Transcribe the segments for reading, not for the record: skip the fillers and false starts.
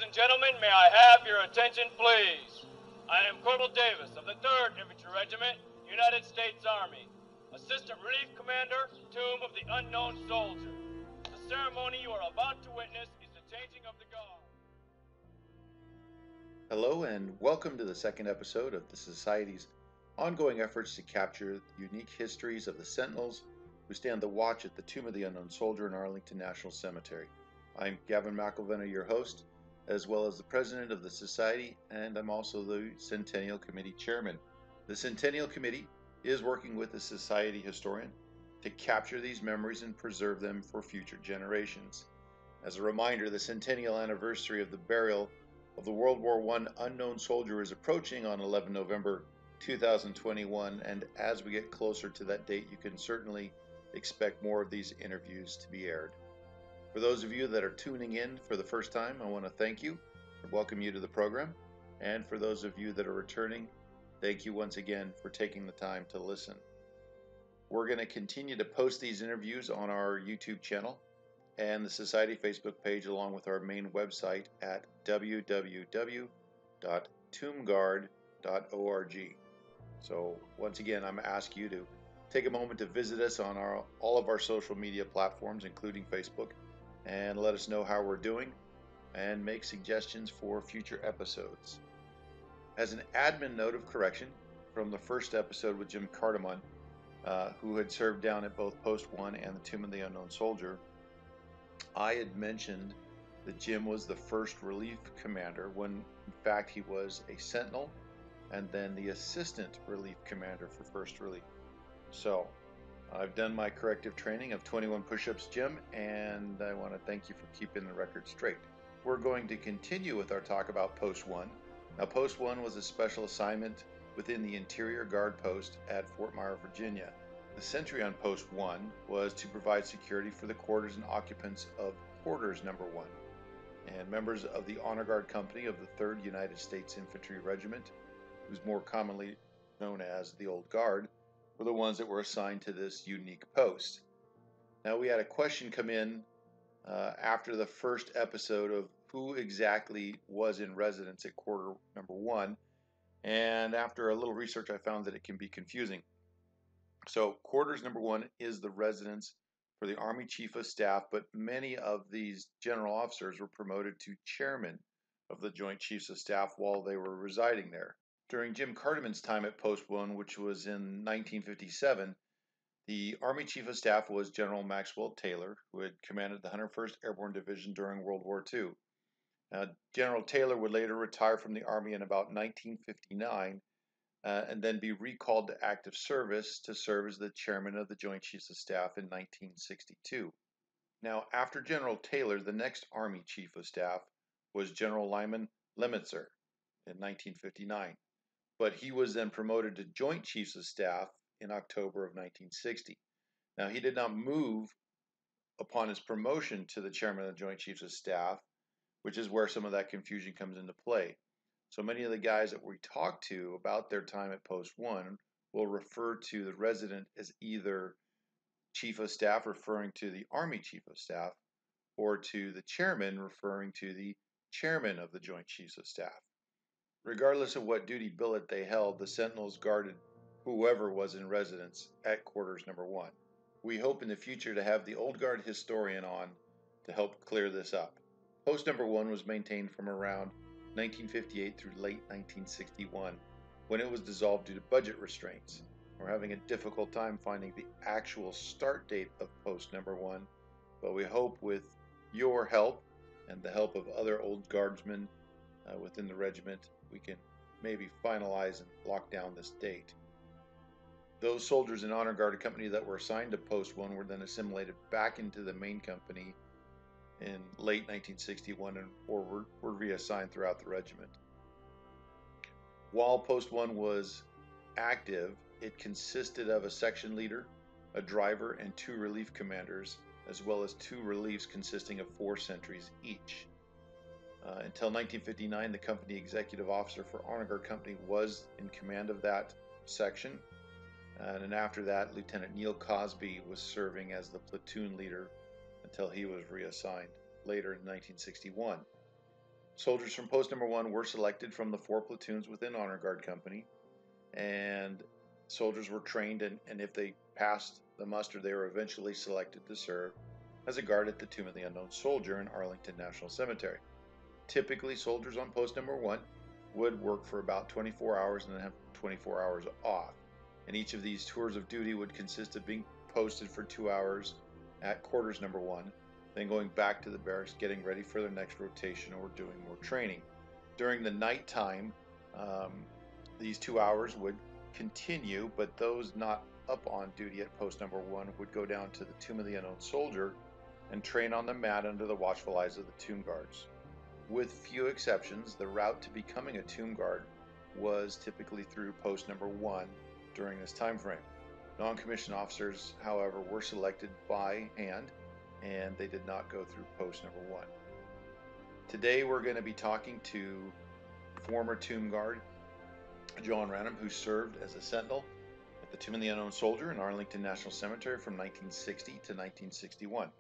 and gentlemen, may I have your attention, please? I am Corporal Davis of the 3rd Infantry Regiment, United States Army, Assistant Relief Commander, Tomb of the Unknown Soldier. The ceremony you are about to witness is the changing of the guard. Hello and welcome to the second episode of the Society's ongoing efforts to capture the unique histories of the Sentinels who stand the watch at the Tomb of the Unknown Soldier in Arlington National Cemetery. I'm Gavin McElvenna, your host, as well as the president of the Society, and I'm also the Centennial Committee chairman. The Centennial Committee is working with the Society historian to capture these memories and preserve them for future generations. As a reminder, the centennial anniversary of the burial of the World War I unknown soldier is approaching on 11 November 2021, and as we get closer to that date, you can certainly expect more of these interviews to be aired. For those of you that are tuning in for the first time, I want to thank you and welcome you to the program. And for those of you that are returning, thank you once again for taking the time to listen. We're going to continue to post these interviews on our YouTube channel and the Society Facebook page, along with our main website at www.tombguard.org. So once again, I'm asking you to take a moment to visit us on all of our social media platforms, including Facebook, and let us know how we're doing and make suggestions for future episodes. As an admin note of correction from the first episode with Jim Cardamon, who had served down at both Post 1 and the Tomb of the Unknown Soldier, I had mentioned that Jim was the first relief commander when in fact he was a Sentinel and then the assistant relief commander for First Relief. So I've done my corrective training of 21 push-ups, Jim, and I want to thank you for keeping the record straight. We're going to continue with our talk about Post 1. Now, Post 1 was a special assignment within the Interior Guard Post at Fort Myer, Virginia. The sentry on Post 1 was to provide security for the quarters and occupants of Quarters Number 1. And members of the Honor Guard Company of the 3rd United States Infantry Regiment, who's more commonly known as the Old Guard, were the ones that were assigned to this unique post. Now, we had a question come in after the first episode of who exactly was in residence at Quarter Number 1, and after a little research, I found that it can be confusing. So, Quarters Number 1 is the residence for the Army Chief of Staff, but many of these general officers were promoted to chairman of the Joint Chiefs of Staff while they were residing there. During Jim Cardamon's time at Post 1, which was in 1957, the Army Chief of Staff was General Maxwell Taylor, who had commanded the 101st Airborne Division during World War II. General Taylor would later retire from the Army in about 1959 and then be recalled to active service to serve as the chairman of the Joint Chiefs of Staff in 1962. Now, after General Taylor, the next Army Chief of Staff was General Lyman Lemitzer in 1959. But he was then promoted to Joint Chiefs of Staff in October of 1960. Now, he did not move upon his promotion to the chairman of the Joint Chiefs of Staff, which is where some of that confusion comes into play. So many of the guys that we talk to about their time at Post 1 will refer to the resident as either Chief of Staff, referring to the Army Chief of Staff, or to the chairman, referring to the chairman of the Joint Chiefs of Staff. Regardless of what duty billet they held, the Sentinels guarded whoever was in residence at Quarters Number 1. We hope in the future to have the Old Guard historian on to help clear this up. Post Number 1 was maintained from around 1958 through late 1961, when it was dissolved due to budget restraints. We're having a difficult time finding the actual start date of Post Number 1, but we hope with your help and the help of other Old Guardsmen within the regiment, we can maybe finalize and lock down this date. Those soldiers in Honor Guard Company that were assigned to Post 1 were then assimilated back into the main company in late 1961 or were reassigned throughout the regiment. While Post 1 was active, it consisted of a section leader, a driver, and 2 relief commanders, as well as 2 reliefs consisting of 4 sentries each. Until 1959, the company executive officer for Honor Guard Company was in command of that section, and after that, Lieutenant Neil Cosby was serving as the platoon leader until he was reassigned later in 1961. Soldiers from post number 1 were selected from the 4 platoons within Honor Guard Company, and soldiers were trained, and if they passed the muster, they were eventually selected to serve as a guard at the Tomb of the Unknown Soldier in Arlington National Cemetery. Typically, soldiers on post number 1 would work for about 24 hours and then have 24 hours off. And each of these tours of duty would consist of being posted for 2 hours at quarters number 1, then going back to the barracks, getting ready for their next rotation or doing more training. During the nighttime, these 2 hours would continue, but those not up on duty at post number 1 would go down to the Tomb of the Unknown Soldier and train on the mat under the watchful eyes of the tomb guards. With few exceptions, the route to becoming a tomb guard was typically through post number 1 during this time frame. Non-commissioned officers, however, were selected by hand, and they did not go through post number 1. Today we're going to be talking to former tomb guard John Ranum, who served as a sentinel at the Tomb of the Unknown Soldier in Arlington National Cemetery from 1960 to 1961.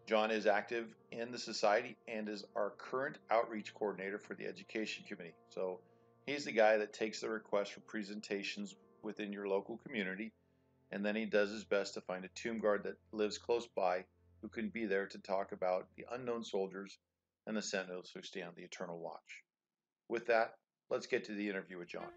John is active in the society and is our current outreach coordinator for the Education Committee. So he's the guy that takes the request for presentations within your local community, and then he does his best to find a tomb guard that lives close by who can be there to talk about the unknown soldiers and the sentinels who stand the eternal watch. With that, let's get to the interview with John.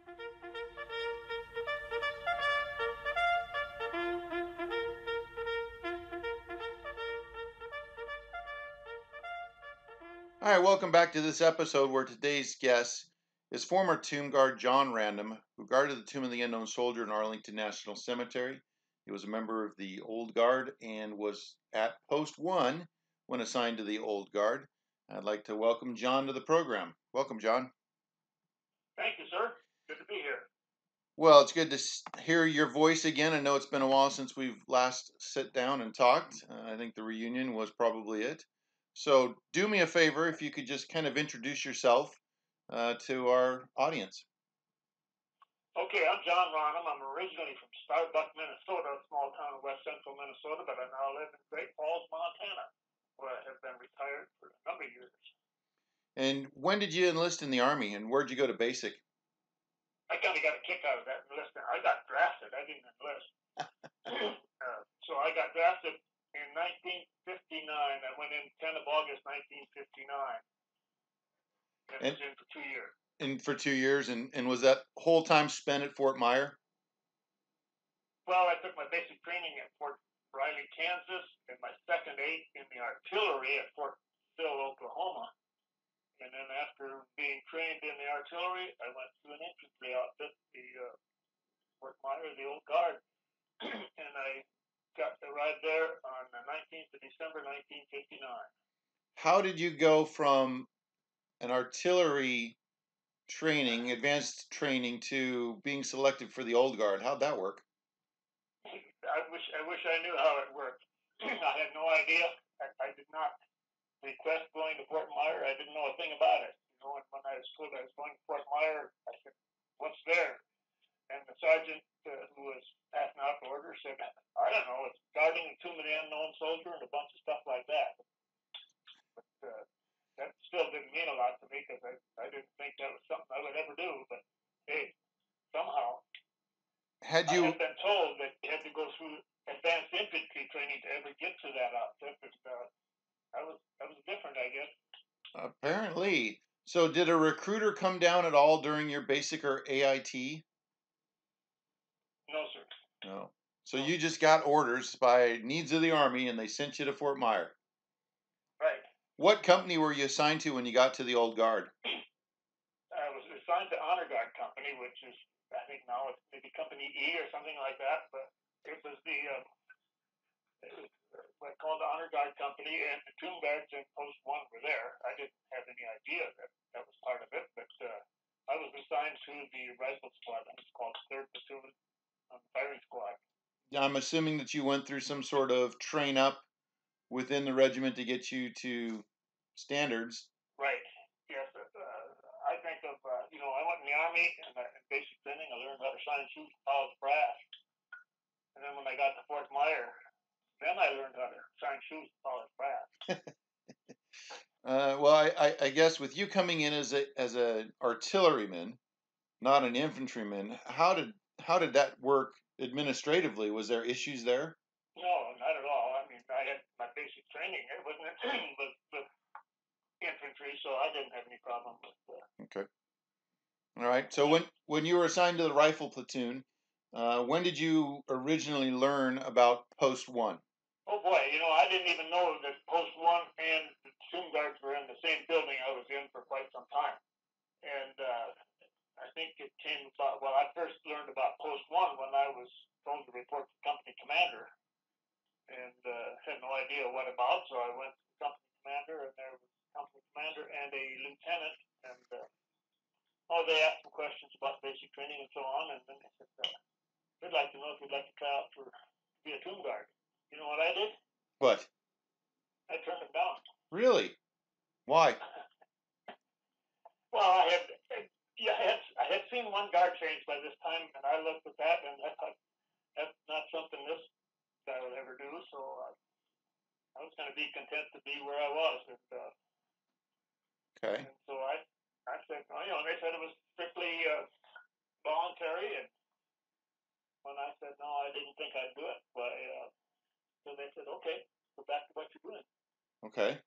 All right, welcome back to this episode where today's guest is former tomb guard John Ranum, who guarded the Tomb of the Unknown Soldier in Arlington National Cemetery. He was a member of the Old Guard and was at Post 1 when assigned to the Old Guard. I'd like to welcome John to the program. Welcome, John. Thank you, sir. Good to be here. Well, it's good to hear your voice again. I know it's been a while since we've last sat down and talked. I think the reunion was probably it. So do me a favor, if you could just kind of introduce yourself to our audience. Okay, I'm John Ranum. I'm originally from Starbuck, Minnesota, a small town in west central Minnesota, but I now live in Great Falls, Montana, where I have been retired for a number of years. And when did you enlist in the Army, and where'd you go to basic? I kind of got a kick out of that enlistment. I got drafted. I didn't enlist. So I got drafted in 1959. I went in 10th of August, 1959. And was in for 2 years. And for 2 years, and was that whole time spent at Fort Myer? Well, I took my basic training at Fort Riley, Kansas, and my second aid in the artillery at Fort Sill, Oklahoma. And then after being trained in the artillery, I went to an infantry outfit, the Fort Myer, the Old Guard, and I arrived there on the 19th of December, 1959. How did you go from an artillery training, advanced training, to being selected for the Old Guard? How'd that work? I wish I knew how it worked. I had no idea. I did not request going to Fort Myer. I didn't know a thing about it. You know, when I was told I was going to Fort Myer, I said, "What's there?" And the sergeant who was passing out the order said, "I don't know. It's guarding the Tomb of the Unknown Soldier and a bunch of stuff like that." But that still didn't mean a lot to me because I didn't think that was something I would ever do. But hey, somehow I had been told that you had to go through advanced infantry training to ever get to that outfit. But I was different, I guess. Apparently. So did a recruiter come down at all during your basic or AIT? No, sir. No. So you just got orders by needs of the Army, and they sent you to Fort Myer. Right. What company were you assigned to when you got to the Old Guard? I was assigned to Honor Guard Company, which is, I think now it's maybe Company E or something like that, but it was what's called the Honor Guard Company, and the tomb guards in Post 1 were there. I didn't have any idea that was part of it, but I was assigned to the rifle squad. It's called 3rd Platoon Firing Squad. I'm assuming that you went through some sort of train up within the regiment to get you to standards. Right. Yes. I think of, I went in the Army and in basic training, I learned how to shine shoes and polish brass. And then when I got to Fort Myer, then I learned how to shine shoes and polish brass. Well, I guess with you coming in as a artilleryman, not an infantryman, how did that work administratively? Was there issues there? No, not at all. I mean, I had my basic training. It wasn't with infantry, so I didn't have any problem with. Okay. All right. So when you were assigned to the rifle platoon, when did you originally learn about Post One? Oh boy, I didn't even know that Post One and the Tomb Guards were in the same building I was in for quite some time. And I think it came about. Well, I first learned about Post One when I was told to report to company commander, and had no idea what about. So I went to the company commander, and there was a company commander and a lieutenant, and they asked some questions about basic training and so on, and then they said, "We'd like to know if you'd like to try out for be a tomb guard." You know what I did? What? I turned them down. Really? Why? Well, I had seen one guard change by this time, and I looked at that, and I thought that's not something this guy would ever do. So I was going to be content to be where I was, Okay. and so I said, well, they said it was strictly voluntary, and when I said no, I didn't think I'd do it. So they said, okay, go back to what you're doing. Okay.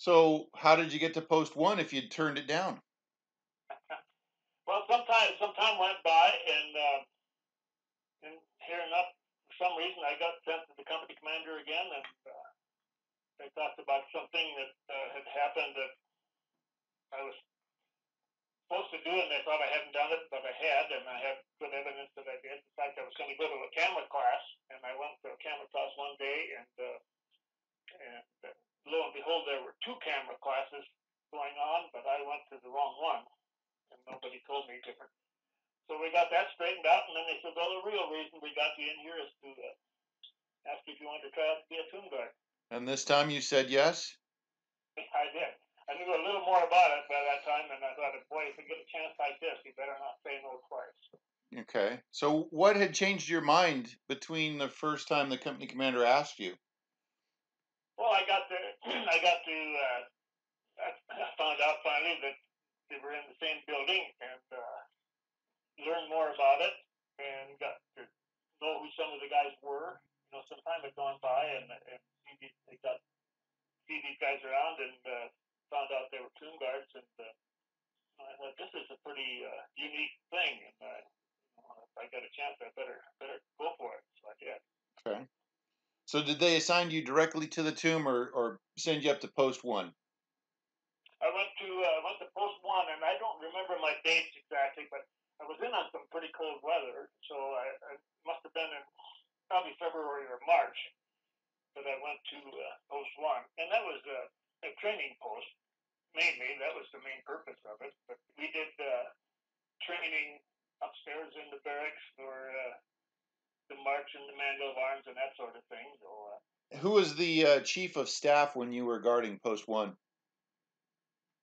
So how did you get to Post One if you'd turned it down? Well, some time went by, and here enough, for some reason, I got sent to the company commander again, and they talked about something that had happened that I was supposed to do, and they thought I hadn't done it, but I had, and I have good evidence that I did. In fact, I was going to go to a camera class, and I went to a camera class one day, and lo and behold, there were two camera classes going on, but I went to the wrong one, and nobody told me different. So we got that straightened out, and then they said, well, the real reason we got you in here is to ask if you wanted to try out to be a tomb guard. And this time you said yes? I did. I knew a little more about it by that time, and I thought, boy, if you get a chance like this, you better not say no twice. Okay. So what had changed your mind between the first time the company commander asked you? Well, I found out finally that they were in the same building, and learned more about it, and got to know who some of the guys were. Some time had gone by, and they got see these guys around, and found out they were tomb guards, and I thought this is a pretty unique thing, and if I got a chance, I better go for it. So I did. Okay. So did they assign you directly to the tomb or send you up to Post One? I went to Post One, and I don't remember my dates exactly, but I was in on some pretty cold weather, so I must have been in probably February or March that I went to Post One, and that was a training post mainly. That was the main purpose of it. But we did training upstairs in the barracks for the march and the manual of arms and that sort of thing. So, Who was the chief of staff when you were guarding Post One?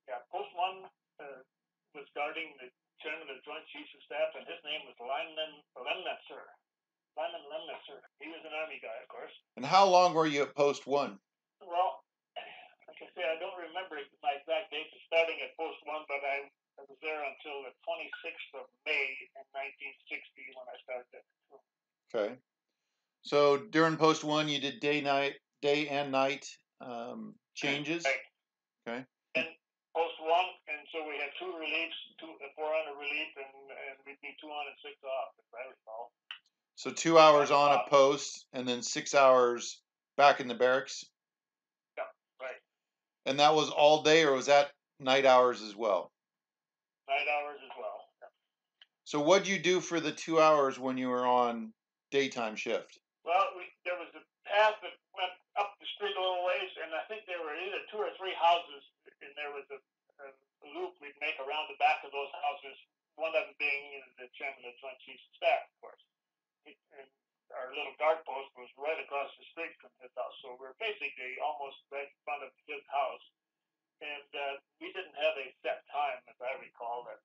yeah, Post One was guarding the chairman of the Joint Chiefs of Staff, and his name was Lyman Lemnitzer. He was an Army guy, of course. And how long were you at Post One? Well, like I say, I don't remember my exact date of starting at Post One, but I was there until the 26th of May in 1960 when I started it. Okay. So during Post One, you did day and night changes. Right. Okay. And Post One, and so we had two reliefs, 4 on a relief, and we'd be 2 on and 6 off, if I recall. So 2 hours on a post, and then 6 hours back in the barracks. Yeah, right. And that was all day, or was that night hours as well? Night hours as well. Yeah. So what'd you do for the 2 hours when you were on daytime shift? Well, there was a path that went up the street a little ways, and I think there were either 2 or 3 houses, and there was a loop we'd make around the back of those houses, one of them being the chairman of the Joint Chiefs of Staff, of course. And our little guard post was right across the street from his house, so we were basically almost right in front of his house. And we didn't have a set time, as I recall, that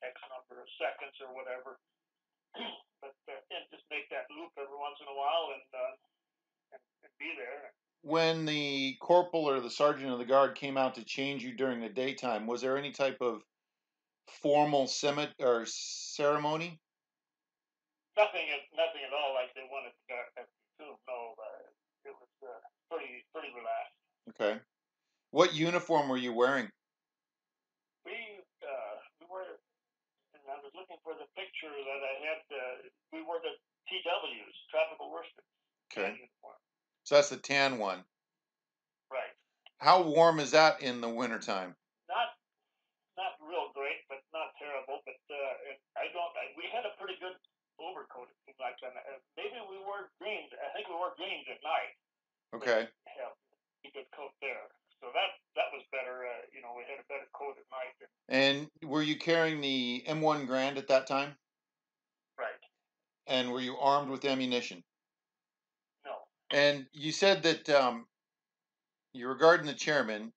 X number of seconds or whatever. But just make that loop every once in a while and be there. when the corporal or the sergeant of the guard came out to change you during the daytime, was there any type of formal ceremony? Nothing at all like they wanted at the tomb. No, it was pretty relaxed. Okay. What uniform were you wearing? We were, and I was looking for the picture that I had. We wore the TWs, tropical worsted. Okay. Uniform. So that's the tan one. Right. How warm is that in the wintertime? Not real great, but not terrible. But we had a pretty good overcoat. It seemed like that. Maybe we wore greens. I think we wore greens at night. Okay. Have a good coat there. So that was better. We had a better coat at night. And were you carrying the M1 Grand at that time? Right. And were you armed with ammunition? No. And you said that you were guarding the chairman.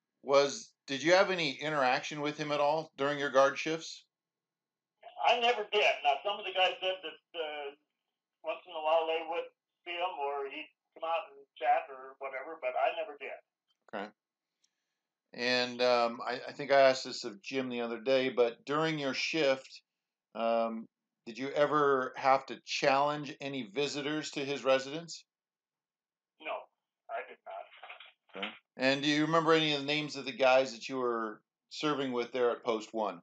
Did you have any interaction with him at all during your guard shifts? I never did. Now, some of the guys said that once in a while they would see him or he'd come out and chat or whatever, but I never did. Okay. And I think I asked this of Jim the other day, but during your shift, did you ever have to challenge any visitors to his residence? No, I did not. Okay. And do you remember any of the names of the guys that you were serving with there at Post 1?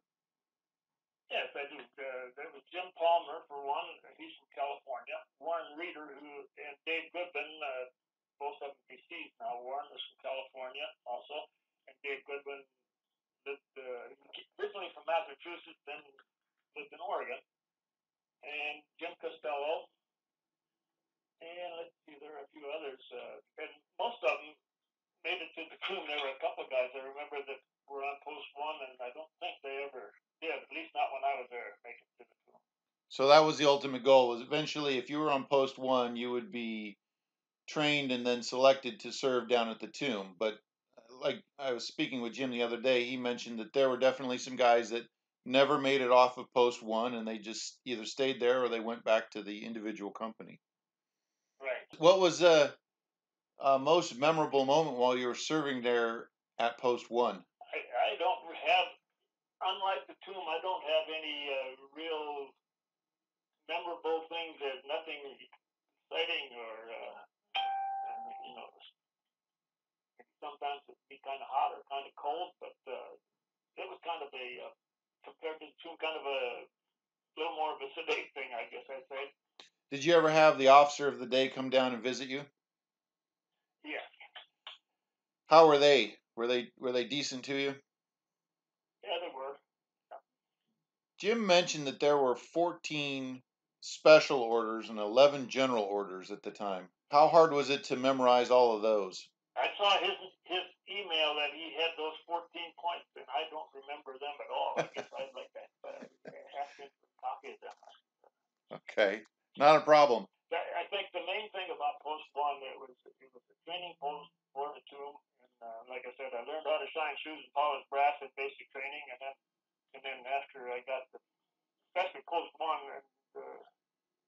Yes, I do. There was Jim Palmer, for one. He's from California. Warren Reeder, and Dave Goodwin, both of them deceased now. Warren was from California also, and Dave Goodwin lived originally from Massachusetts, then lived in Oregon. And Jim Costello, and let's see, there are a few others, and most of them made it to the tomb. There were a couple of guys I remember that were on Post 1, and I don't think they ever did, at least not when I was there, make it to the tomb. So that was the ultimate goal, was eventually, if you were on Post 1, you would be trained and then selected to serve down at the tomb. But like I was speaking with Jim the other day, he mentioned that there were definitely some guys that never made it off of Post 1, and they just either stayed there or they went back to the individual company. Right. What was the most memorable moment while you were serving there at Post 1? I don't have, unlike the tomb, I don't have any real memorable things. There's nothing exciting or, sometimes it'd be kind of hot or kind of cold, but it was kind of compared to the tomb, kind of a little more of a sedate thing, I guess I'd say. Did you ever have the officer of the day come down and visit you? Yeah. How were they? Were they decent to you? Yeah, they were. Yeah. Jim mentioned that there were 14 special orders and 11 general orders at the time. How hard was it to memorize all of those? I saw his email that he had those 14 points, and I don't remember them at all. I guess I'd like to ask him for a copy of them. Okay, not a problem. I think the main thing about Post 1, it was a training post for the tomb, and like I said, I learned how to shine shoes and polish brass at basic training, and then after I got especially Post 1, and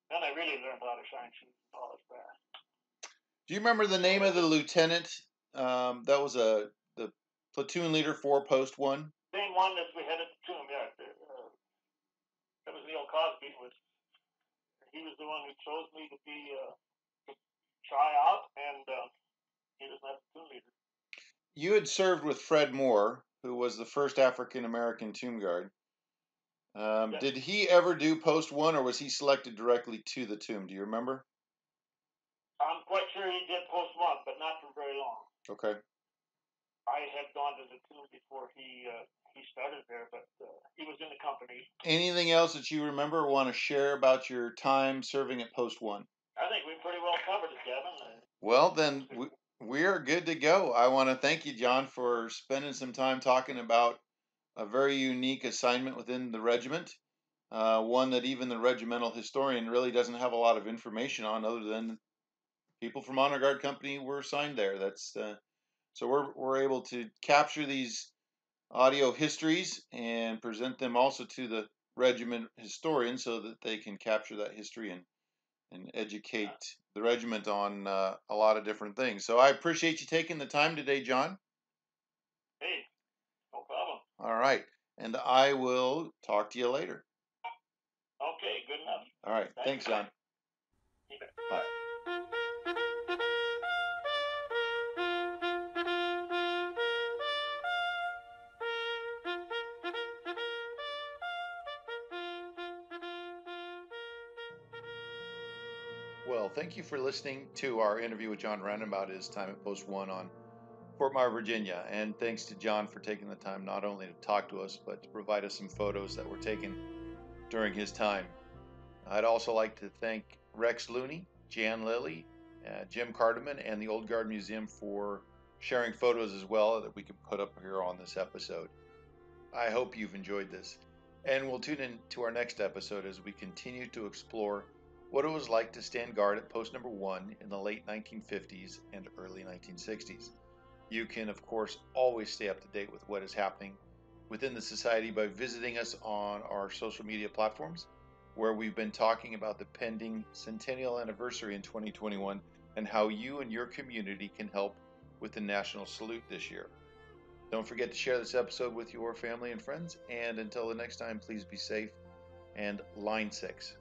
then I really learned how to shine shoes and polish brass. Do you remember the name of the lieutenant that was the platoon leader for Post 1? Same one that we had at the tomb, yeah. That was Neil Cosby. He was the one who chose me to try out, and he was my platoon leader. You had served with Fred Moore, who was the first African American tomb guard. Yes. Did he ever do Post 1, or was he selected directly to the tomb? Do you remember? I'm quite sure he did Post 1, but not for very long. Okay. I had gone to the tomb before he started there, but he was in the company. Anything else that you remember or want to share about your time serving at Post 1? I think we pretty well covered it, Kevin. Well, then we are good to go. I want to thank you, John, for spending some time talking about a very unique assignment within the regiment, one that even the regimental historian really doesn't have a lot of information on, other than people from Honor Guard Company were assigned there. That's so we're able to capture these audio histories and present them also to the regiment historian so that they can capture that history and educate the the regiment on a lot of different things. So I appreciate you taking the time today, John. Hey, no problem. All right. And I will talk to you later. Okay, good enough. All right. Thanks, John. Keep it. Bye. Well, thank you for listening to our interview with John Ranum about his time at Post 1 on Fort Myer, Virginia. And thanks to John for taking the time not only to talk to us, but to provide us some photos that were taken during his time. I'd also like to thank Rex Looney, Jan Lilly, Jim Carterman, and the Old Guard Museum for sharing photos as well that we can put up here on this episode. I hope you've enjoyed this. And we'll tune in to our next episode as we continue to explore what it was like to stand guard at post number 1 in the late 1950s and early 1960s. You can, of course, always stay up to date with what is happening within the society by visiting us on our social media platforms, where we've been talking about the pending Centennial anniversary in 2021 and how you and your community can help with the National Salute this year. Don't forget to share this episode with your family and friends, and until the next time, please be safe and line 6.